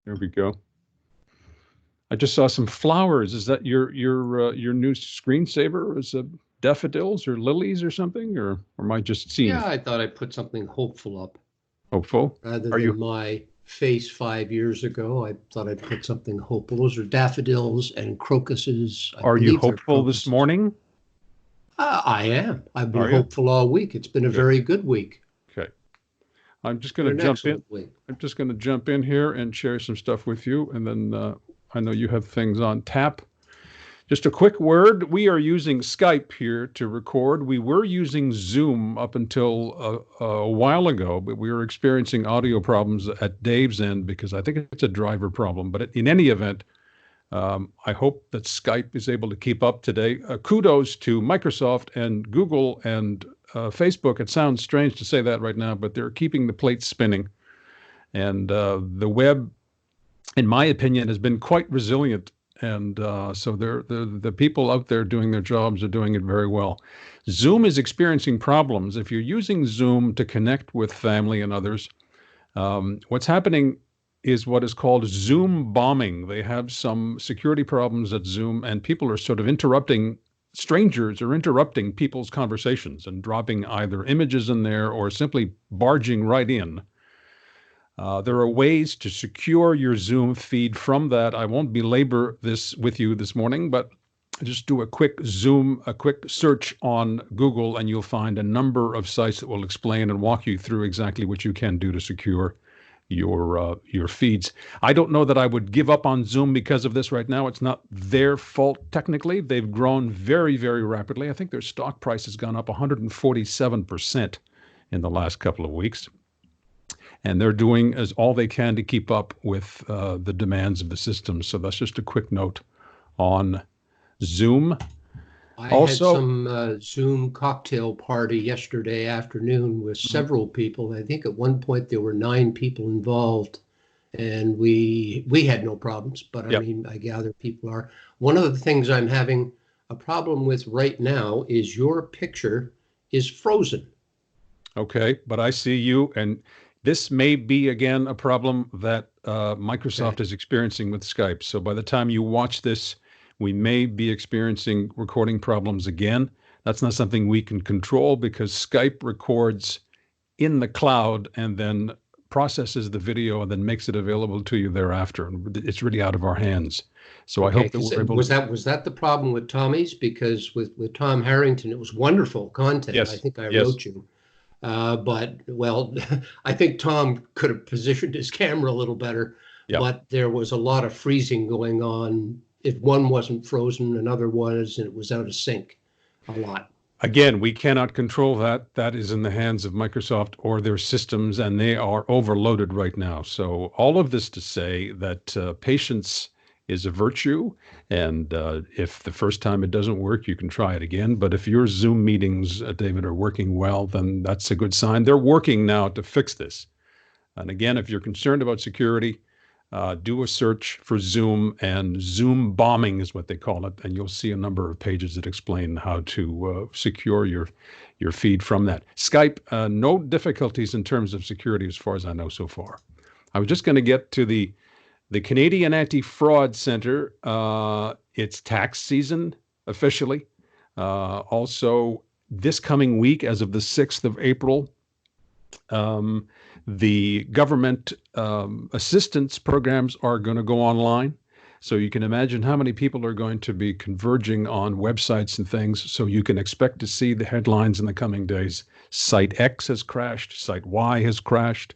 There we go. I just saw some flowers. Is that your new screensaver? Is it daffodils or lilies or something, or am I just seeing Yeah, it? I thought I'd put something hopeful up Hopeful? rather Are than you my face 5 years ago. I thought I'd put something hopeful. Those are daffodils and crocuses. I are you believe they're hopeful this crocuses. morning? I am. I've been Are you? hopeful all week. It's been a Good. very good week. Okay. I'm just Been going to an jump in. excellent week. I'm just going to jump in here and share some stuff with you, and then I know you have things on tap. Just a quick word. We are using Skype here to record. We were using Zoom up until a while ago, but we were experiencing audio problems at Dave's end because I think it's a driver problem. But in any event, I hope that Skype is able to keep up today. Kudos to Microsoft and Google and Facebook. It sounds strange to say that right now, but they're keeping the plates spinning. And the web, in my opinion, has been quite resilient. And so the people out there doing their jobs are doing it very well. Zoom is experiencing problems. If you're using Zoom to connect with family and others, what's happening is what is called Zoom bombing. They have some security problems at Zoom, and people are sort of interrupting strangers or interrupting people's conversations and dropping either images in there or simply barging right in. There are ways to secure your Zoom feed from that. I won't belabor this with you this morning, but just do a quick search on Google, and you'll find a number of sites that will explain and walk you through exactly what you can do to secure your feeds. I don't know that I would give up on Zoom because of this right now. It's not their fault technically. They've grown very, very rapidly. I think their stock price has gone up 147% in the last couple of weeks. And they're doing as all they can to keep up with the demands of the system. So that's just a quick note on Zoom. I had Also, some Zoom cocktail party yesterday afternoon with several people. I think at one point there were 9 people involved, and we had no problems. But I yep. mean, I gather people are. One of the things I'm having a problem with right now is your picture is frozen. Okay, but I see you, and this may be again a problem that Microsoft Okay. is experiencing with Skype. So by the time you watch this, we may be experiencing recording problems again. That's not something we can control because Skype records in the cloud and then processes the video and then makes it available to you thereafter. And it's really out of our hands. So I Okay, hope that because we're able was to. that the problem with Tommy's? Because with Tom Harrington, it was wonderful content. I Yes, think I yes, wrote you. But well, I think Tom could have positioned his camera a little better, yeah. but there was a lot of freezing going on. If one wasn't frozen, another was, and it was out of sync a lot. Again, we cannot control that. That is in the hands of Microsoft or their systems, and they are overloaded right now. So all of this to say that patience is a virtue, and if the first time it doesn't work, you can try it again. But if your Zoom meetings, David, are working well, then that's a good sign. They're working now to fix this. And again, if you're concerned about security, do a search for Zoom, and Zoom bombing is what they call it, and you'll see a number of pages that explain how to secure your feed from that. Skype, no difficulties in terms of security as far as I know so far. I was just going to get to the Canadian Anti-Fraud Center. It's tax season officially. Also, this coming week, as of the 6th of April, the government assistance programs are going to go online. So you can imagine how many people are going to be converging on websites and things. So you can expect to see the headlines in the coming days. Site X has crashed. Site Y has crashed.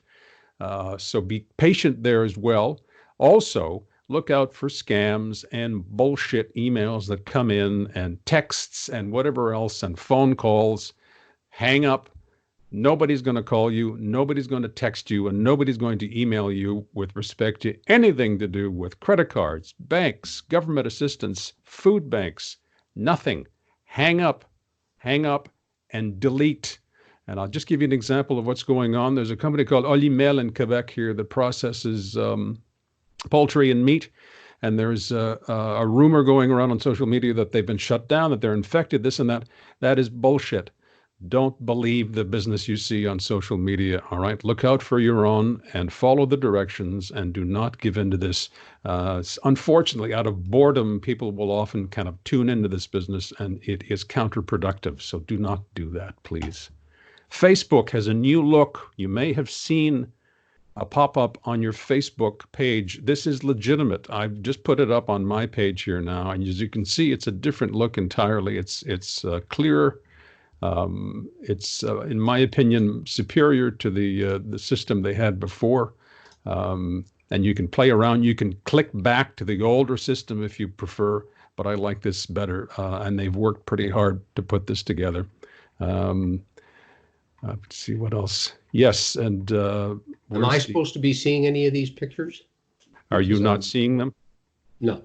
So be patient there as well. Also, look out for scams and bullshit emails that come in and texts and whatever else and phone calls. Hang up. Nobody's going to call you, nobody's going to text you, and nobody's going to email you with respect to anything to do with credit cards, banks, government assistance, food banks, nothing. Hang up, and delete. And I'll just give you an example of what's going on. There's a company called Olimel in Quebec here that processes poultry and meat. And there's a rumor going around on social media that they've been shut down, that they're infected, this and that. That is bullshit. Don't believe the business you see on social media, all right? Look out for your own and follow the directions and do not give in to this. Unfortunately, out of boredom, people will often kind of tune into this business and it is counterproductive. So do not do that, please. Facebook has a new look. You may have seen a pop-up on your Facebook page. This is legitimate. I've just put it up on my page here now, and as you can see, it's a different look entirely. It's clearer. It's in my opinion, superior to the system they had before. And you can play around. You can click back to the older system if you prefer, but I like this better. And they've worked pretty hard to put this together. Let's see what else. Yes, and am I supposed to be seeing any of these pictures? Are you not seeing them? No.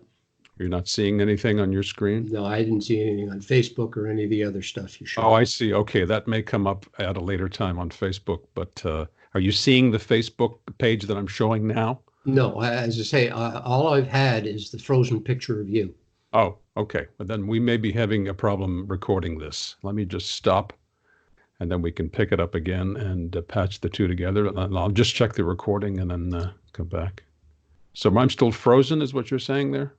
You're not seeing anything on your screen? No, I didn't see anything on Facebook or any of the other stuff you showed. Oh, I see. Okay, that may come up at a later time on Facebook, but are you seeing the Facebook page that I'm showing now? No, as I say, all I've had is the frozen picture of you. Oh, okay. But then we may be having a problem recording this. Let me just stop, and then we can pick it up again and patch the two together. And I'll just check the recording and then come back. So I'm still frozen, is what you're saying there?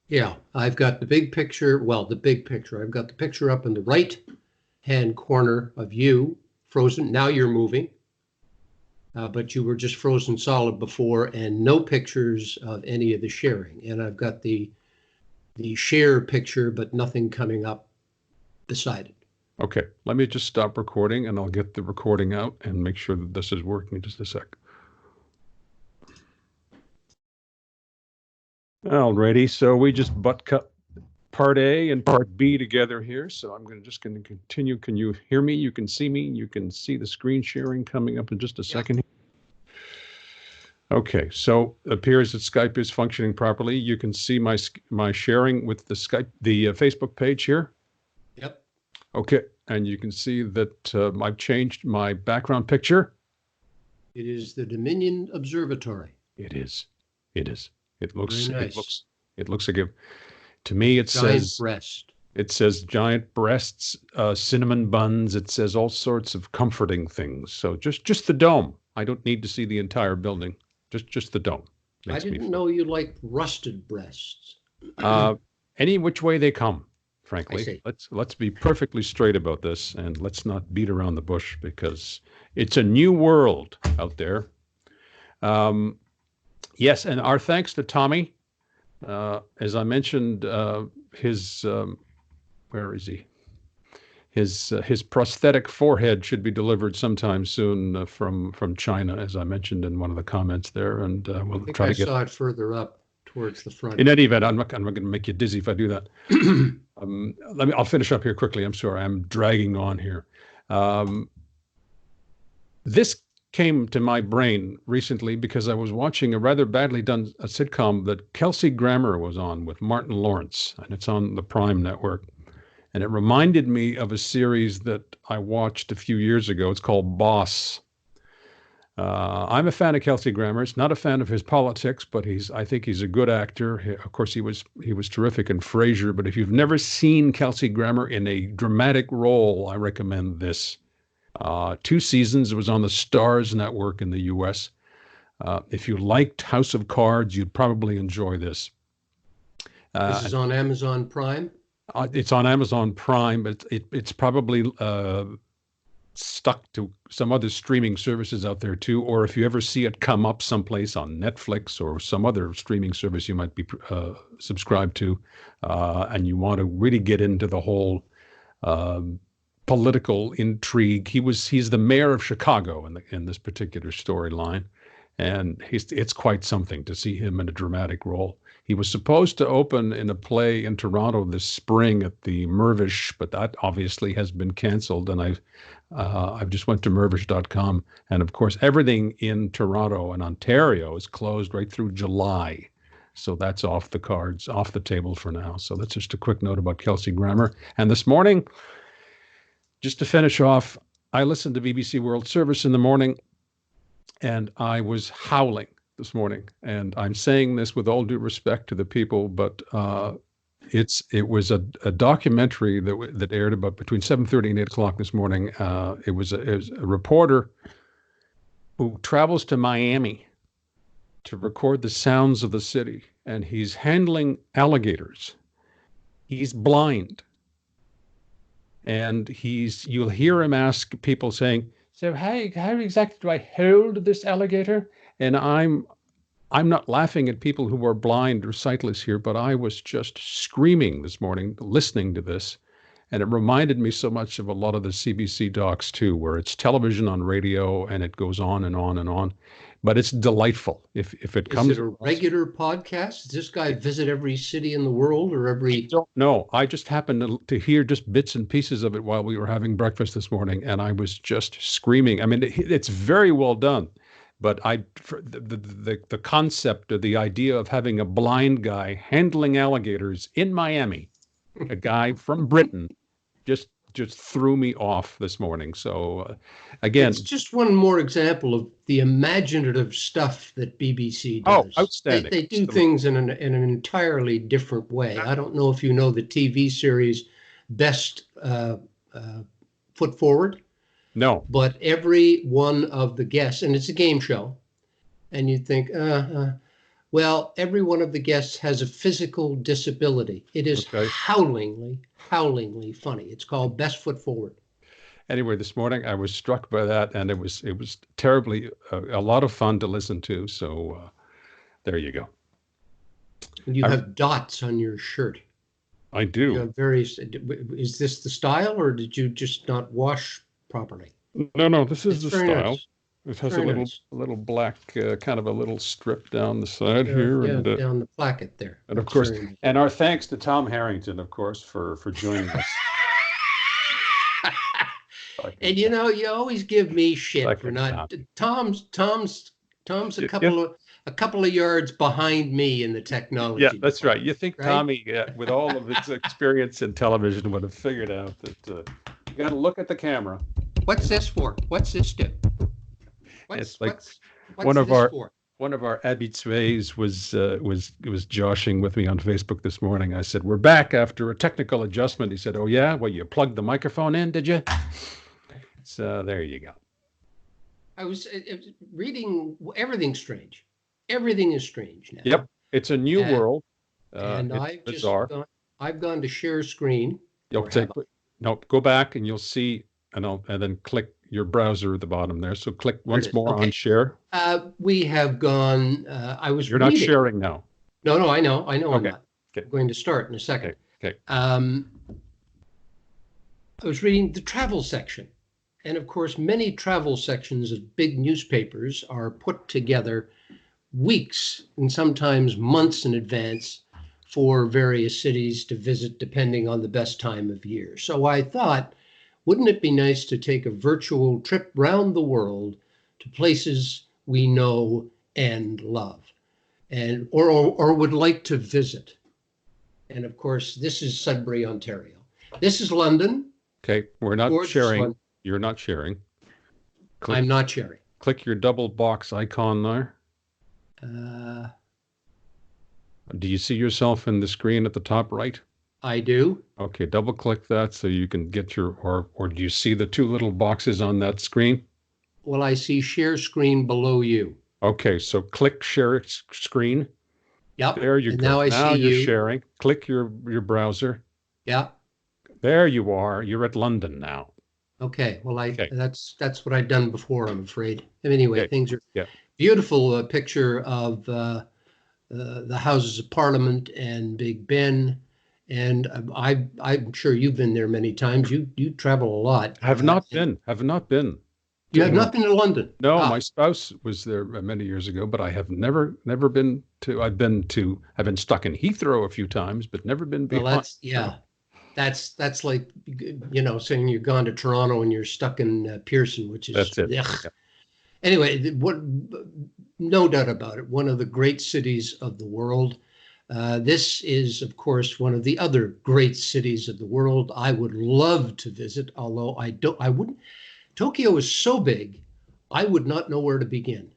Yeah, I've got the big picture. Well, the big picture. I've got the picture up in the right-hand corner of you, frozen. Now you're moving, but you were just frozen solid before, and no pictures of any of the sharing. And I've got the share picture, but nothing coming up beside it. Okay, let me just stop recording, and I'll get the recording out and make sure that this is working. Just a sec. Alrighty, so we just butt cut part A and part B together here. So I'm going to continue. Can you hear me? You can see me. You can see the screen sharing coming up in just a second. Okay, so it appears that Skype is functioning properly. You can see my sharing with the Facebook page here. Yep. Okay, and you can see that I've changed my background picture. It is the Dominion Observatory. It is. It is. It looks. Very nice. It looks like to me it giant says breast. It says giant breasts, cinnamon buns. It says all sorts of comforting things. So just the dome. I don't need to see the entire building. Just the dome. I didn't know you liked rusted breasts. Any which way they come, frankly. I see. Let's be perfectly straight about this, and let's not beat around the bush, because it's a new world out there. Yes, and our thanks to Tommy. As I mentioned, where is he? His prosthetic forehead should be delivered sometime soon from China, as I mentioned in one of the comments there, and we'll try to get. I saw it further up towards the front. In any event, I'm not going to make you dizzy if I do that. I'll finish up here quickly. I'm sorry, I'm dragging on here. This came to my brain recently because I was watching a rather badly done sitcom that Kelsey Grammer was on with Martin Lawrence, and it's on the Prime network. And it reminded me of a series that I watched a few years ago. It's called Boss. I'm a fan of Kelsey Grammer. Not a fan of his politics, but I think he's a good actor. Of course, he was terrific in Frasier. But if you've never seen Kelsey Grammer in a dramatic role, I recommend this. 2 seasons. It was on the Starz network in the U.S. If you liked House of Cards, you'd probably enjoy this. This is on Amazon Prime? It's on Amazon Prime, but it's probably stuck to some other streaming services out there too. Or if you ever see it come up someplace on Netflix or some other streaming service you might be subscribed to, and you want to really get into the whole political intrigue. He's the mayor of Chicago in this particular storyline, and it's quite something to see him in a dramatic role. He was supposed to open in a play in Toronto this spring at the Mirvish, but that obviously has been canceled. And I've just went to mirvish.com, and of course everything in Toronto and Ontario is closed right through July. So that's off the cards, off the table for now. So that's just a quick note about Kelsey Grammer. And this morning, just to finish off, I listened to BBC World Service in the morning, and I was howling this morning. And I'm saying this with all due respect to the people, but it was a documentary that aired about between 7:30 and 8 o'clock this morning. It was a reporter who travels to Miami to record the sounds of the city, and he's handling alligators. He's blind, and you'll hear him ask people saying, "So how exactly do I hold this alligator?" And I'm not laughing at people who are blind or sightless here, but I was just screaming this morning listening to this. And it reminded me so much of a lot of the CBC docs too, where it's television on radio and it goes on and on and on. But it's delightful. If it comes. Is it a regular podcast? Does this guy visit every city in the world or every? I don't know. I just happened to hear just bits and pieces of it while we were having breakfast this morning, and I was just screaming. I mean, it's very well done. But the concept or the idea of having a blind guy handling alligators in Miami, a guy from Britain, just threw me off this morning. So again, it's just one more example of the imaginative stuff that BBC does. Oh, outstanding! They do things in an entirely different way. I don't know if you know the TV series Best Foot Forward. No. But every one of the guests, and it's a game show, and you think, well, every one of the guests has a physical disability. It is howlingly funny. It's called Best Foot Forward. Anyway, this morning I was struck by that, and it was terribly a lot of fun to listen to. So there you go. And you have dots on your shirt. I do. You have is this the style, or did you just not wash properly? No, this is the style. Nice. It has a little black, kind of a little strip down the side here. Yeah, and, down the placket there. And of course, and our thanks to Tom Harrington, of course, for joining us. And you always give me shit for not. Tom's a couple of yards behind me in the technology. Yeah, that's right. You think Tommy, with all of his experience in television, would have figured out that you got to look at the camera. What's this for? What's this do? What's one of our habitués was joshing with me on Facebook this morning. I said, "We're back after a technical adjustment." He said, "Oh yeah, well, you plugged the microphone in, did you?" So there you go. I was reading. Everything's strange. Everything is strange now. Yep, it's a new world. And I've gone to share screen. Go back and you'll see, and then click your browser at the bottom there. So click once more on share. We have gone. You're not sharing now. No, I know. Okay. I'm not. Okay. I'm going to start in a second. Okay. I was reading the travel section. And of course, many travel sections of big newspapers are put together weeks and sometimes months in advance for various cities to visit, depending on the best time of year. So I thought, wouldn't it be nice to take a virtual trip round the world to places we know and love, and or would like to visit? And of course, this is Sudbury, Ontario. This is London. Okay, we're not sharing. You're not sharing. I'm not sharing. Click your double box icon there. Do you see yourself in the screen at the top right? I do. Okay, double click that so you can get or do you see the two little boxes on that screen? Well, I see share screen below you. Okay, so click share screen. Yep. There you go. Now I see you're you. Sharing. Click your browser. Yep. There you are. You're at London now. Okay. Well, that's what I've done before, I'm afraid. Anyway, things are beautiful. Picture of the Houses of Parliament and Big Ben, and I'm sure you've been there many times. You travel a lot. Have not been. You have not been to London? No, my spouse was there many years ago, but I have never been to. I've been stuck in Heathrow a few times, but never been beyond. Well, that's like, saying you've gone to Toronto and you're stuck in Pearson, which is that's it. Yeah. Anyway, no doubt about it, one of the great cities of the world. This is, of course, one of the other great cities of the world. I would love to visit, although I wouldn't. Tokyo is so big, I would not know where to begin.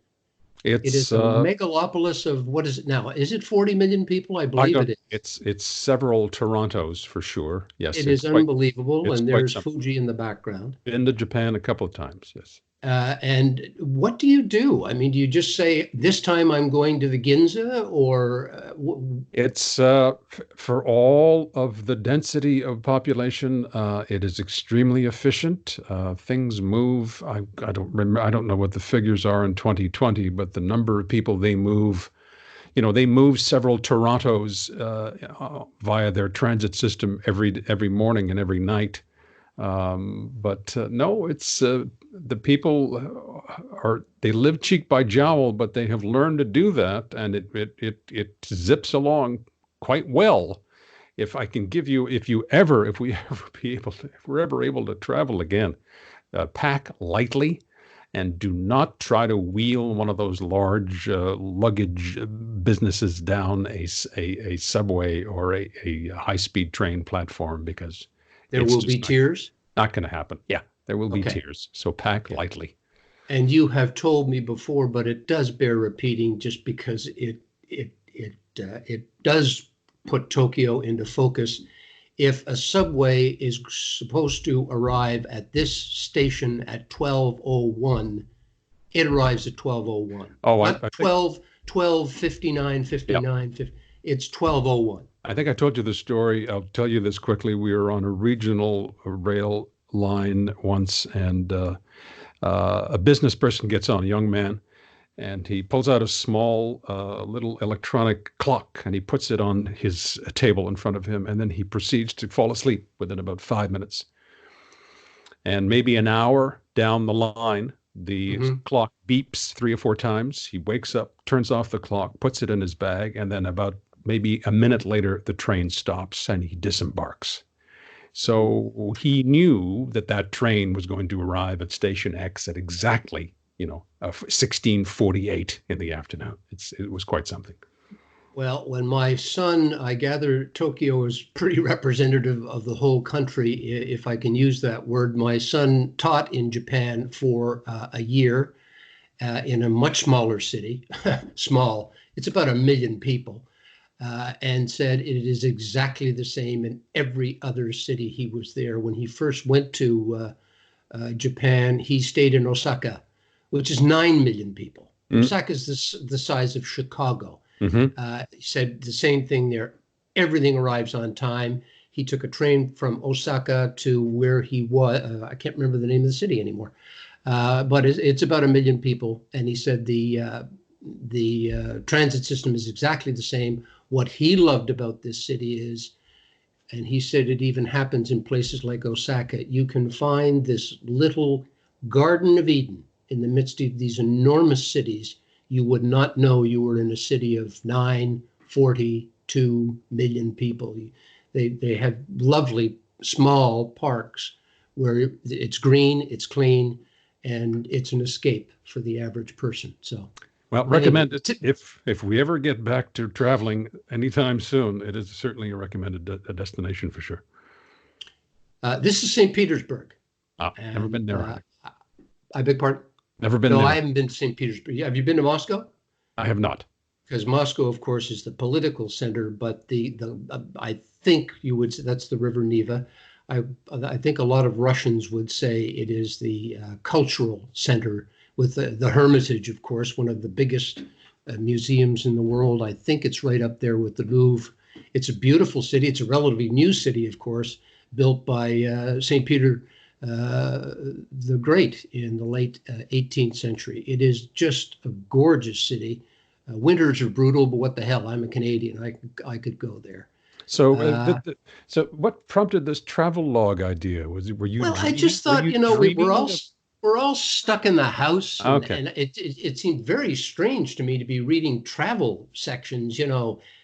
It It's is a megalopolis of, what is it now? Is it 40 million people? I I believe don't it is. it's several Torontos for sure. Yes, It is unbelievable, it's and quite there's something. Fuji in the background. Been to Japan a couple of times, yes. And what do you do? I mean, do you just say, this time I'm going to the Ginza, or It's for all of the density of population, it is extremely efficient. Things move. I don't remember. I don't know what the figures are in 2020, but the number of people they move, they move several Torontos via their transit system every morning and every night. But no, it's the people they live cheek by jowl, but they have learned to do that, and it zips along quite well. If I can give you, if we ever be able to, if we're ever able to travel again, pack lightly, and do not try to wheel one of those large luggage businesses down a subway or a high-speed train platform, because there it's will be just tears? not going to happen. Yeah, there will be Okay. tears. So pack Yeah. lightly. And you have told me before, but it does bear repeating, just because it does put Tokyo into focus. If a subway is supposed to arrive at this station at 12:01, it arrives at 12:01. Oh, Not I think, 12:59, yeah, 59, 50. It's 12:01. I think I told you the story. I'll tell you this quickly. We were on a regional rail line once, and a business person gets on, a young man, and he pulls out a small little electronic clock, and he puts it on his table in front of him, and then he proceeds to fall asleep within about 5 minutes. And maybe an hour down the line, the Hmm. clock beeps 3 or 4 times. He wakes up, turns off the clock, puts it in his bag, and then about maybe a minute later, the train stops and he disembarks. So he knew that that train was going to arrive at station X at exactly, 16:48 in the afternoon. It was quite something. Well, when my son, I gather Tokyo is pretty representative of the whole country, if I can use that word. My son taught in Japan for a year in a much smaller city, small, it's about 1 million people, and said it is exactly the same in every other city he was there. When he first went to Japan, he stayed in Osaka, which is 9 million people. Mm, Osaka is the size of Chicago. hmm He said the same thing there. Everything arrives on time. He took a train from Osaka to where he was. I can't remember the name of the city anymore, but it's about 1 million people. And he said the transit system is exactly the same. What he loved about this city is, and he said it even happens in places like Osaka, you can find this little Garden of Eden in the midst of these enormous cities. You would not know you were in a city of 42 million people. They have lovely small parks where it's green, it's clean, and it's an escape for the average person. So Well, anyway, recommend it. If we ever get back to traveling anytime soon, it is certainly a recommended destination for sure. this is St. Petersburg, Never and been there either. I beg pardon? Never been No, I there. haven't been to St. Petersburg. Have you been to Moscow? I have not. Because Moscow, of course, is the political center, but I think you would say that's the River Neva. I think a lot of Russians would say it is the cultural center, with the Hermitage, of course, one of the biggest museums in the world. I think it's right up there with the Louvre. It's a beautiful city. It's a relatively new city, of course, built by St. Peter the Great in the late 18th century. It is just a gorgeous city. Winters are brutal, but what the hell? I'm a Canadian. I could go there. So, Uh, so what prompted this travel log idea? Were you well, I dreaming? just Were thought, you we're all dreaming of? we're all stuck in the house, and Okay. and it seemed very strange to me to be reading travel sections.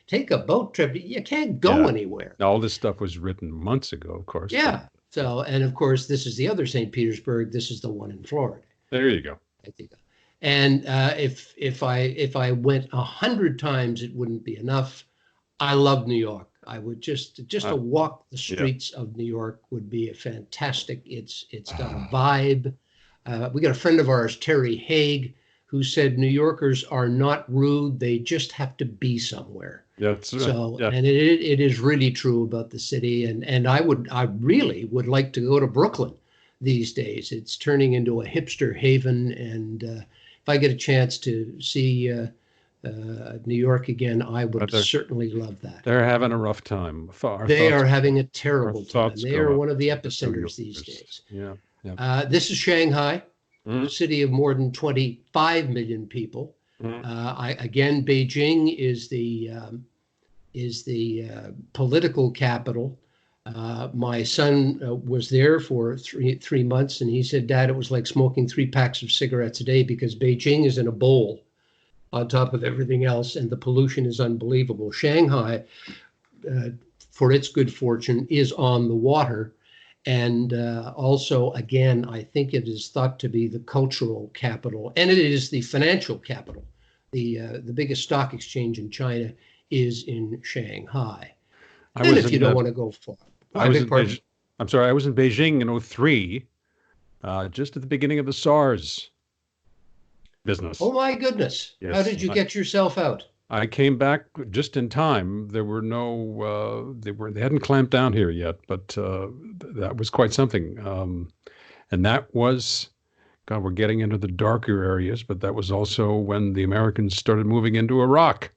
Take a boat trip. You can't go Yeah. anywhere. All this stuff was written months ago, of course, but Yeah. So, and of course, this is the other St. Petersburg. This is the one in Florida, there you go. I think. And if I went 100 times, it wouldn't be enough. I love New York. I would just to Uh, walk the yeah. streets of New York would be a fantastic. It's got a vibe. We got a friend of ours, Terry Haig, who said New Yorkers are not rude, they just have to be somewhere. Yeah, that's right. So, Yeah. and it is really true about the city. And I really would like to go to Brooklyn these days. It's turning into a hipster haven. And if I get a chance to see New York again, I would certainly love that. They're having a rough time. They are having a terrible time. They are one of the up. epicenters these days. Yeah. Yeah. This is Shanghai, Mhm. a city of more than 25 million people. Mhm. Again, Beijing is the political capital. My son was there for three months, and he said, "Dad, it was like smoking 3 packs of cigarettes a day because Beijing is in a bowl on top of everything else, and the pollution is unbelievable." Shanghai, for its good fortune, is on the water. And also, again, I think it is thought to be the cultural capital, and it is the financial capital. The biggest stock exchange in China is in Shanghai. And if you don't want to go far, I was in Beijing. I'm sorry, I was in Beijing in 2003, just at the beginning of the SARS business. Oh my goodness! Yes, how did you get yourself out? I came back just in time. There were no, they hadn't clamped down here yet, but that was quite something. And that was, God, we're getting into the darker areas, but that was also when the Americans started moving into Iraq.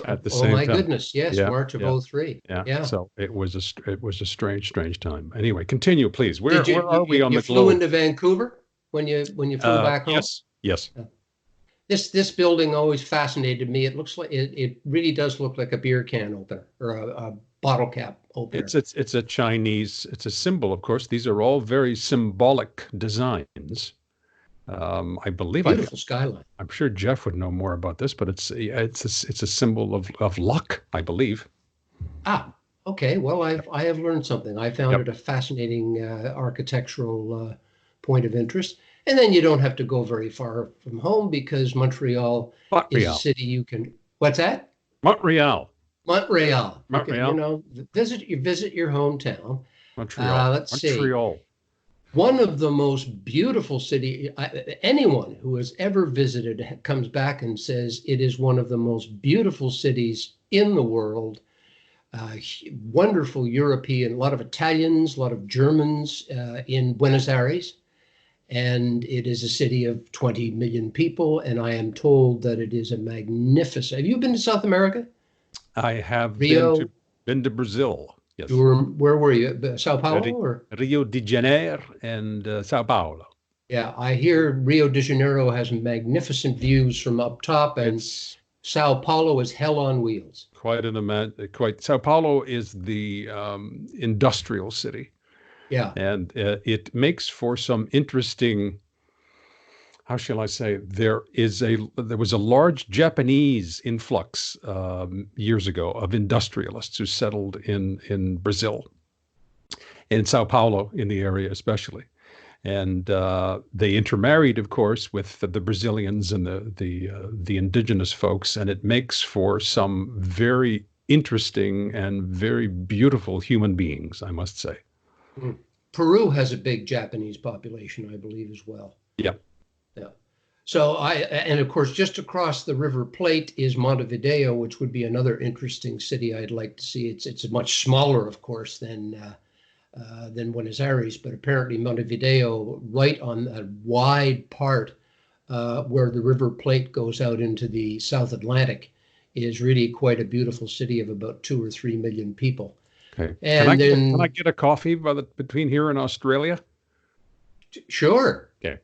At the same time. Oh my goodness! Yes, March of 2003. Yeah. So it was a strange time. Anyway, continue, please. Where are we on the globe? You flew into Vancouver when you flew back home? Yes. This building always fascinated me. It looks like it really does look like a beer can opener or a bottle cap opener. It's a Chinese. It's a symbol, of course. These are all very symbolic designs. I believe beautiful skyline. I'm sure Jeff would know more about this, but it's a symbol of luck, I believe. Okay. Well, I have learned something. I found it a fascinating architectural point of interest. And then you don't have to go very far from home because Montreal is a city you can. What's that? Montreal. Visit your hometown. Montreal. Let's see. One of the most beautiful city. Anyone who has ever visited comes back and says it is one of the most beautiful cities in the world. Wonderful European, a lot of Italians, a lot of Germans in Buenos Aires. And it is a city of 20 million people. And I am told that it is a magnificent. Have you been to South America? I have Rio, been to Brazil. Yes. Where were you? Sao Paulo or Rio de Janeiro and Sao Paulo. Yeah, I hear Rio de Janeiro has magnificent views from up top, and Sao Paulo is hell on wheels. Sao Paulo is the industrial city. Yeah. And it makes for some interesting, how shall I say, there was a large Japanese influx years ago of industrialists who settled in Brazil, in Sao Paulo, in the area especially. And they intermarried, of course, with the Brazilians and the indigenous folks, and it makes for some very interesting and very beautiful human beings, I must say. Peru has a big Japanese population, I believe, as well. Yeah. So and of course, just across the River Plate is Montevideo, which would be another interesting city I'd like to see. It's much smaller, of course, than Buenos Aires, but apparently Montevideo, right on a wide part where the River Plate goes out into the South Atlantic, is really quite a beautiful city of about 2 or 3 million people. Okay. And can I get a coffee between here and Australia? Sure. Okay.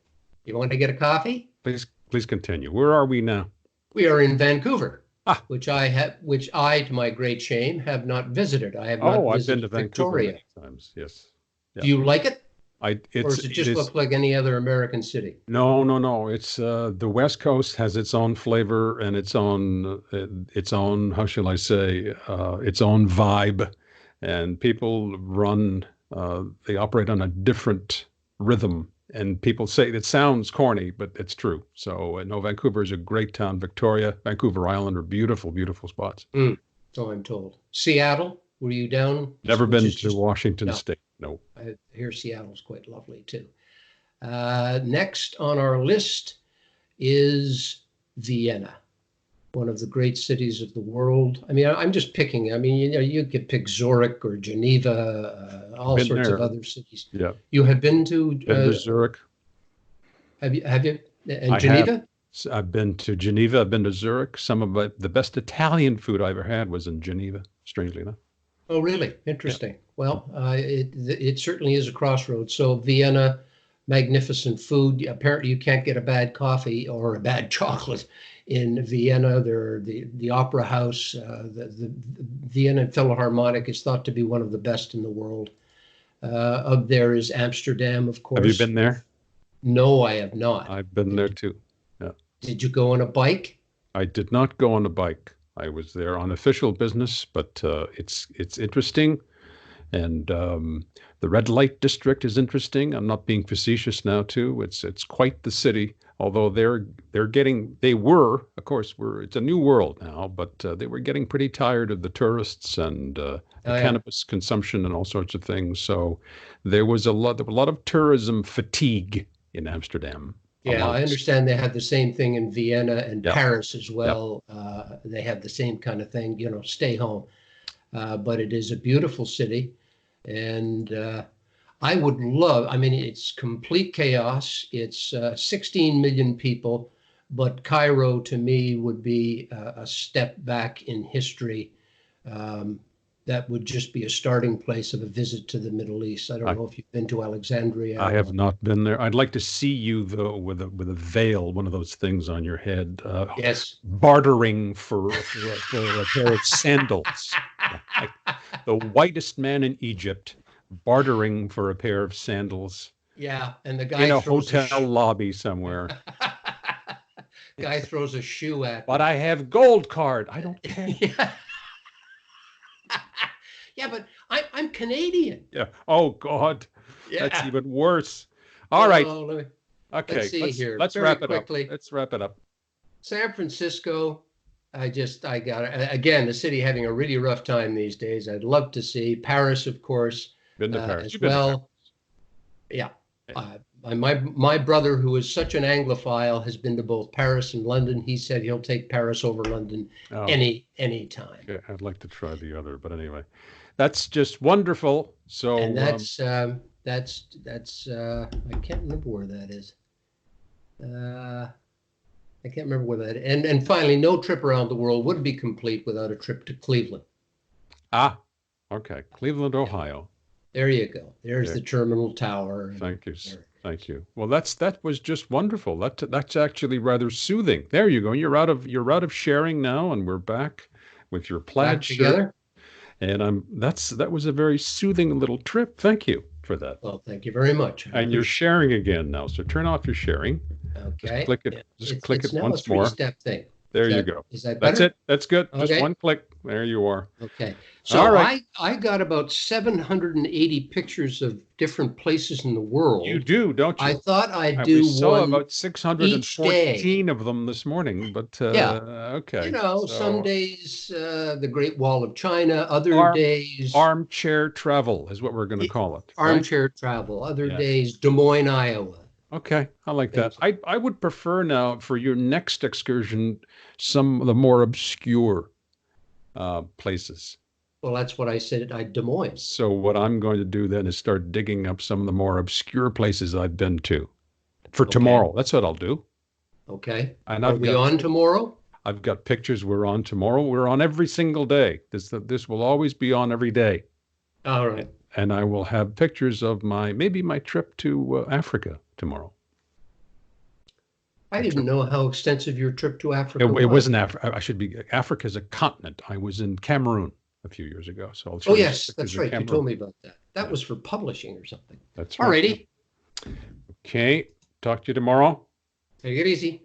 You want to get a coffee? Please continue. Where are we now? We are in Vancouver, which I, to my great shame, have not visited. I have not visited I've been to Victoria. Vancouver many times. Yes. Yeah. Do you like it? Or does it just look like any other American city? No. It's the West Coast has its own flavor and its own how shall I say, its own vibe, and people they operate on a different rhythm. And people say it sounds corny, but it's true. So no, Vancouver is a great town. Victoria, Vancouver Island are beautiful, beautiful spots. So I'm told. Seattle, were you down? Never been to Washington State. No. I hear Seattle's quite lovely too. Next on our list, is Vienna, one of the great cities of the world. I mean, I'm just picking. I mean, you could pick Zurich or Geneva, all Been sorts there. of other cities. Yeah. You have been to Zurich. Have you? And I Geneva? have. I've been to Geneva. I've been to Zurich. Some of the best Italian food I ever had was in Geneva, strangely enough. Oh, really? Interesting. Yeah. Well, it certainly is a crossroads. So Vienna, magnificent food. Apparently, you can't get a bad coffee or a bad chocolate in Vienna. There, the opera house, the Vienna Philharmonic is thought to be one of the best in the world. Up there is Amsterdam, of course. Have you been there? No, I have not. I've been there too. Yeah. Did you go on a bike? I did not go on a bike. I was there on official business, but it's interesting, and the red light district is interesting. I'm not being facetious now, too. It's quite the city. Although they were, of course, it's a new world now, but they were getting pretty tired of the tourists and the cannabis consumption and all sorts of things. So there was a lot of tourism fatigue in Amsterdam. Yeah, I understand they had the same thing in Vienna and Paris as well. They have the same kind of thing, stay home. But it is a beautiful city. And I would I mean, it's complete chaos. It's 16 million people. But Cairo, to me, would be a step back in history. That would just be a starting place of a visit to the Middle East. I don't know if you've been to Alexandria. I have not been there. I'd like to see you, though, with a veil, one of those things on your head. Yes. Bartering for a pair of sandals. Like the whitest man in Egypt, bartering for a pair of sandals. Yeah, and the guy in a hotel lobby somewhere. Guy throws a shoe at me. But I have gold card. I don't care. Yeah. Yeah, but I'm Canadian. Yeah. Oh God. Yeah. That's even worse. All right. Okay. Let's see here. Let's Very wrap it quickly. up. Let's wrap it up. San Francisco. I got it. Again, the city having a really rough time these days. I'd love to see Paris, of course. Been to Paris. As well. Yeah. My brother, who is such an Anglophile, has been to both Paris and London. He said he'll take Paris over London any time. Yeah, I'd like to try the other, but anyway, that's just wonderful. So and that's I can't remember where that is. I can't remember where that is. And finally, no trip around the world would be complete without a trip to Cleveland. Okay, Cleveland, Ohio. There you go. There's the Terminal Tower. Thank you. Thank you. Well, that was just wonderful. That's actually rather soothing. There you go. You're out of sharing now, and we're back with your plaid shirt. Together. And that was a very soothing little trip. Thank you for that. Well, thank you very much. And you're sharing again now, so turn off your sharing. Okay. Just click it once more. more. Step thing. There you go. Is that better? That's it. That's good. Okay. Just one click. There you are. Okay. So all right. I got about 780 pictures of different places in the world. You do, don't you? I thought I'd do saw one about 614 of them this morning, but okay. Some days the Great Wall of China, other days armchair travel is what we're going to call it. Armchair travel. Other days Des Moines, Iowa. Okay, I like that. I would prefer now for your next excursion some of the more obscure places. Well, that's what I said at Des Moines. So what I'm going to do then is start digging up some of the more obscure places I've been to for tomorrow. That's what I'll do. Okay. And Are we on tomorrow? I've got pictures. We're on tomorrow. We're on every single day. This will always be on every day. All right. And I will have pictures of maybe my trip to Africa tomorrow. I didn't know how extensive your trip to Africa was. It wasn't Africa. Africa is a continent. I was in Cameroon a few years ago. So I'll show you yes, that's right. You told me about that. That was for publishing or something. That's right. Alrighty. Okay. Talk to you tomorrow. Take it easy.